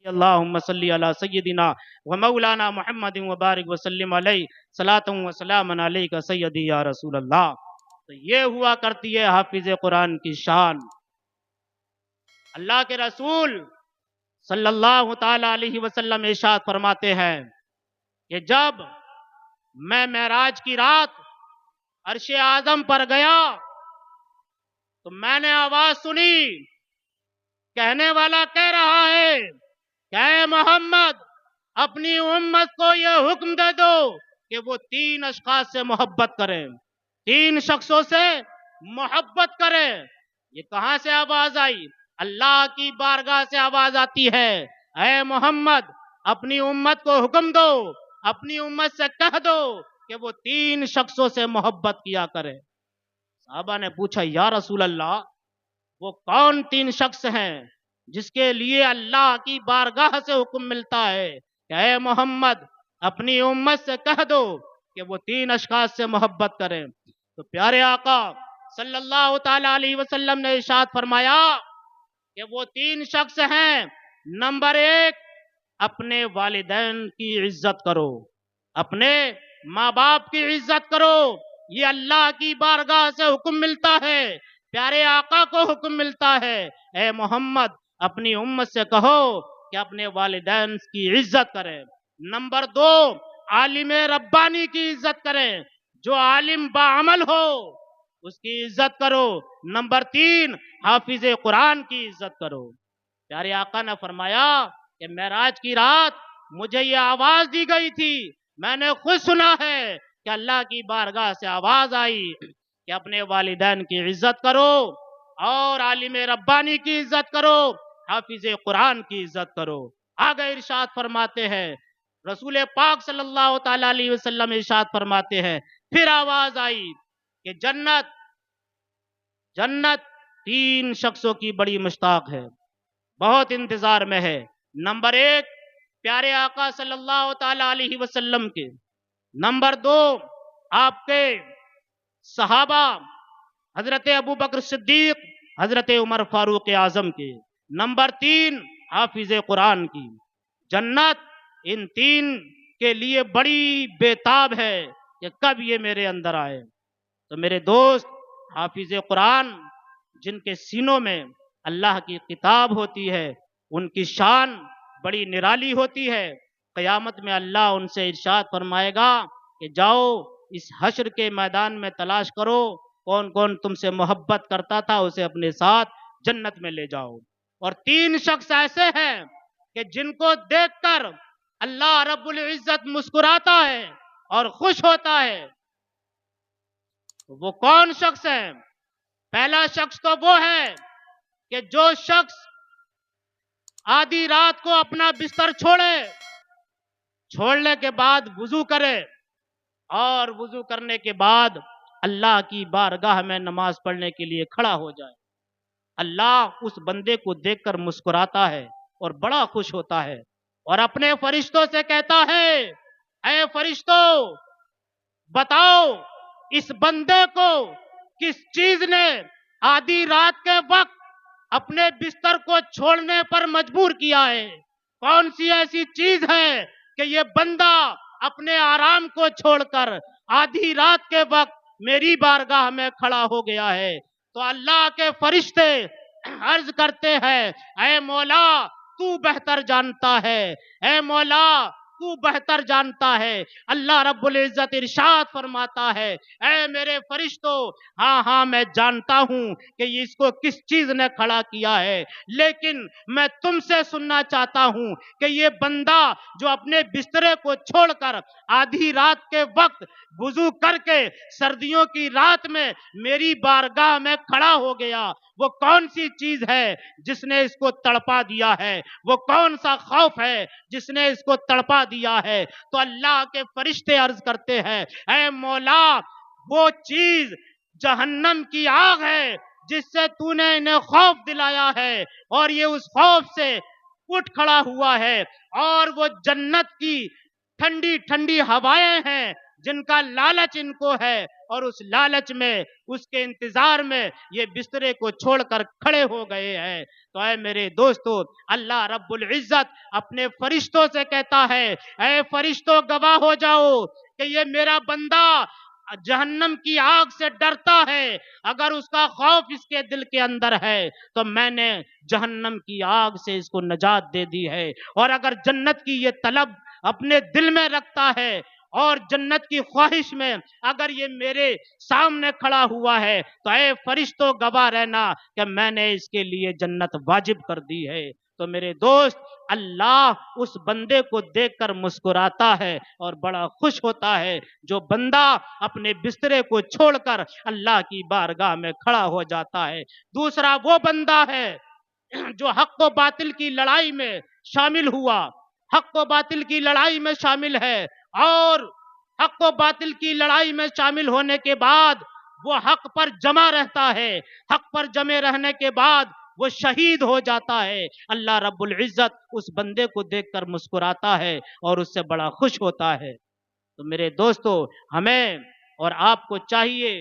اللہم صلی علی سیدنا و مولانا محمد و بارک وسلم علیہ صلاۃ و سلام علیک سیدی یا رسول اللہ۔ تو یہ ہوا کرتی ہے حافظ قرآن کی شان۔ اللہ کے رسول صلی اللہ تعالی علیہ وسلم ارشاد فرماتے ہیں کہ جب میں معراج کی رات عرش اعظم پر گیا تو میں نے آواز سنی، کہنے والا کہہ رہا ہے کہ اے محمد اپنی امت کو یہ حکم دے دو کہ وہ 3 اشخاص سے محبت کریں، 3 شخصوں سے محبت کریں۔ یہ کہاں سے آواز آئی؟ اللہ کی بارگاہ سے آواز آتی ہے، اے محمد اپنی امت کو حکم دو، اپنی امت سے کہہ دو کہ وہ 3 شخصوں سے محبت کیا کرے۔ صحابہ نے پوچھا یا رسول اللہ وہ کون 3 شخص ہیں جس کے لیے اللہ کی بارگاہ سے حکم ملتا ہے کہ اے محمد اپنی امت سے کہہ دو کہ وہ 3 اشخاص سے محبت کریں؟ تو پیارے آقا صلی اللہ تعالی علیہ وسلم نے ارشاد فرمایا کہ وہ 3 شخص ہیں، نمبر 1 اپنے والدین کی عزت کرو، اپنے ماں باپ کی عزت کرو۔ یہ اللہ کی بارگاہ سے حکم ملتا ہے، پیارے آقا کو حکم ملتا ہے، اے محمد اپنی امت سے کہو کہ اپنے والدین کی عزت کریں۔ نمبر 2 عالم ربانی کی عزت کریں، جو عالم باعمل ہو اس کی عزت کرو۔ نمبر 3 حافظ قرآن کی عزت کرو۔ پیارے آقا نے فرمایا کہ معراج کی رات مجھے یہ آواز دی گئی تھی، میں نے خود سنا ہے کہ اللہ کی بارگاہ سے آواز آئی کہ اپنے والدین کی عزت کرو اور عالم ربانی کی عزت کرو، حافظ قرآن کی عزت کرو۔ آگے ارشاد فرماتے ہیں رسول پاک صلی اللہ تعالی علیہ وسلم ارشاد فرماتے ہیں پھر آواز آئی کہ جنت 3 شخصوں کی بڑی مشتاق ہے، بہت انتظار میں ہے۔ نمبر 1 پیارے آقا صلی اللہ تعالی علیہ وسلم کے، نمبر 2 آپ کے صحابہ حضرت ابو بکر صدیق، حضرت عمر فاروق اعظم کے، نمبر 3 حافظ قرآن کی۔ جنت ان 3 کے لیے بڑی بےتاب ہے کہ کب یہ میرے اندر آئے۔ تو میرے دوست حافظ قرآن جن کے سینوں میں اللہ کی کتاب ہوتی ہے ان کی شان بڑی نرالی ہوتی ہے۔ قیامت میں اللہ ان سے ارشاد فرمائے گا کہ جاؤ اس حشر کے میدان میں تلاش کرو کون کون تم سے محبت کرتا تھا، اسے اپنے ساتھ جنت میں لے جاؤ۔ اور 3 شخص ایسے ہیں کہ جن کو دیکھ کر اللہ رب العزت مسکراتا ہے اور خوش ہوتا ہے۔ وہ کون شخص ہیں؟ پہلا شخص تو وہ ہے کہ جو شخص آدھی رات کو اپنا بستر چھوڑنے کے بعد وضو کرے اور وضو کرنے کے بعد اللہ کی بارگاہ میں نماز پڑھنے کے لیے کھڑا ہو جائے۔ اللہ اس بندے کو دیکھ کر مسکراتا ہے اور بڑا خوش ہوتا ہے اور اپنے فرشتوں سے کہتا ہے اے فرشتوں بتاؤ اس بندے کو کس چیز نے آدھی رات کے وقت اپنے بستر کو چھوڑنے پر مجبور کیا ہے؟ کون سی ایسی چیز ہے کہ یہ بندہ اپنے آرام کو چھوڑ کر آدھی رات کے وقت میری بارگاہ میں کھڑا ہو گیا ہے؟ تو اللہ کے فرشتے عرض کرتے ہیں اے مولا تو بہتر جانتا ہے، اے مولا تو بہتر جانتا ہے۔ اللہ رب العزت ارشاد فرماتا ہے اے میرے فرشتوں ہاں میں جانتا ہوں کہ اس کو کس چیز نے کھڑا کیا ہے، لیکن میں تم سے سننا چاہتا ہوں کہ یہ بندہ جو اپنے بسترے کو چھوڑ کر آدھی رات کے وقت وضو کر کے سردیوں کی رات میں میری بارگاہ میں کھڑا ہو گیا، وہ کون سی چیز ہے جس نے اس کو تڑپا دیا ہے؟ وہ کون سا خوف ہے جس نے اس کو تڑپا دیا ہے؟ تو اللہ کے فرشتے عرض کرتے ہیں اے مولا وہ چیز جہنم کی آگ ہے جس سے تو نے انہیں خوف دلایا ہے، اور یہ اس خوف سے اٹھ کھڑا ہوا ہے، اور وہ جنت کی ٹھنڈی ٹھنڈی ہوائیں ہیں جن کا لالچ ان کو ہے، اور اس لالچ میں، اس کے انتظار میں یہ بسترے کو چھوڑ کر کھڑے ہو گئے ہیں۔ تو اے میرے دوستو، اللہ رب العزت اپنے فرشتوں سے کہتا ہے، اے فرشتوں گواہ ہو جاؤ کہ یہ میرا بندہ جہنم کی آگ سے ڈرتا ہے، اگر اس کا خوف اس کے دل کے اندر ہے تو میں نے جہنم کی آگ سے اس کو نجات دے دی ہے، اور اگر جنت کی یہ طلب اپنے دل میں رکھتا ہے اور جنت کی خواہش میں اگر یہ میرے سامنے کھڑا ہوا ہے تو اے فرشتوں گواہ رہنا کہ میں نے اس کے لیے جنت واجب کر دی ہے۔ تو میرے دوست، اللہ اس بندے کو دیکھ کر مسکراتا ہے اور بڑا خوش ہوتا ہے جو بندہ اپنے بسترے کو چھوڑ کر اللہ کی بارگاہ میں کھڑا ہو جاتا ہے۔ دوسرا وہ بندہ ہے جو حق و باطل کی لڑائی میں شامل ہوا، حق و باطل کی لڑائی میں شامل ہے، اور حق و باطل کی لڑائی میں شامل ہونے کے بعد وہ حق پر جمع رہتا ہے، حق پر جمے رہنے کے بعد وہ شہید ہو جاتا ہے۔ اللہ رب العزت اس بندے کو دیکھ کر مسکراتا ہے اور اس سے بڑا خوش ہوتا ہے۔ تو میرے دوستو، ہمیں اور آپ کو چاہیے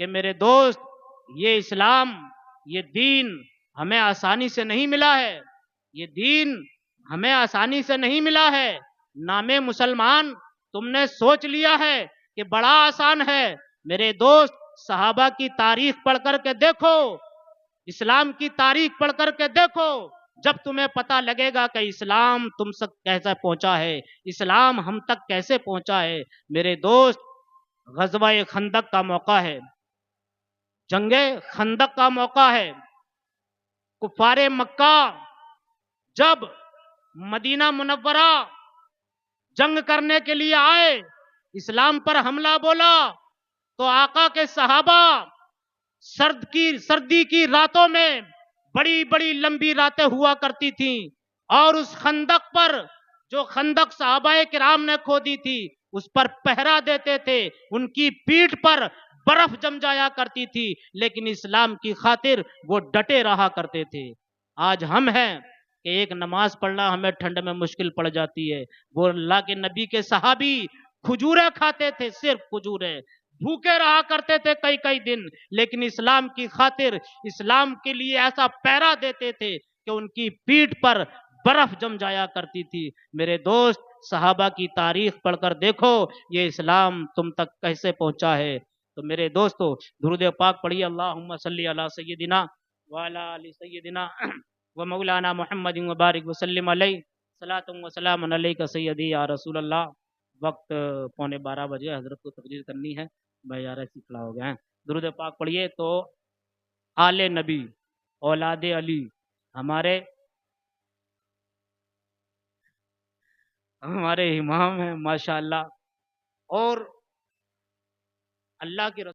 کہ میرے دوست، یہ اسلام، یہ دین ہمیں آسانی سے نہیں ملا ہے، یہ دین ہمیں آسانی سے نہیں ملا ہے۔ نام مسلمان تم نے سوچ لیا ہے کہ بڑا آسان ہے۔ میرے دوست، صحابہ کی تاریخ پڑھ کر کے دیکھو، اسلام کی تاریخ پڑھ کر کے دیکھو، جب تمہیں پتہ لگے گا کہ اسلام تم تک کیسے پہنچا ہے، اسلام ہم تک کیسے پہنچا ہے۔ میرے دوست، غزوہ خندق کا موقع ہے، جنگ خندق کا موقع ہے۔ کفار مکہ جب مدینہ منورہ جنگ کرنے کے لیے آئے، اسلام پر حملہ بولا، تو آقا کے صحابہ سردی کی راتوں میں، بڑی بڑی لمبی راتیں ہوا کرتی تھیں، اور اس خندق پر، جو خندق صحابہ کرام نے کھودی تھی، اس پر پہرا دیتے تھے، ان کی پیٹھ پر برف جم جایا کرتی تھی، لیکن اسلام کی خاطر وہ ڈٹے رہا کرتے تھے۔ آج ہم ہیں کہ ایک نماز پڑھنا ہمیں ٹھنڈ میں مشکل پڑ جاتی ہے، وہ اللہ کے نبی کے صحابی کھجوریں کھاتے تھے، صرف کھجوریں، بھوکے رہا کرتے تھے کئی کئی دن، لیکن اسلام کی خاطر، اسلام کے لیے ایسا پہرا دیتے تھے کہ ان کی پیٹھ پر برف جم جایا کرتی تھی۔ میرے دوست، صحابہ کی تاریخ پڑھ کر دیکھو یہ اسلام تم تک کیسے پہنچا ہے۔ تو میرے دوستو، درود پاک پڑھیے، اللہم صلی علی سیدنا وعلی آل سیدنا و مولانا محمد وبارک وسلم علیہ، صلاۃ و سلام علیک سیدی یا رسول اللہ۔ وقت 11:15 بجے، حضرت کو تقریر کرنی ہے، بھائی یار ایسی کھڑا ہو گیا ہے۔ درود پاک پڑھیے۔ تو آل نبی، اولاد علی، ہمارے امام ہیں ماشاءاللہ، اور اللہ کی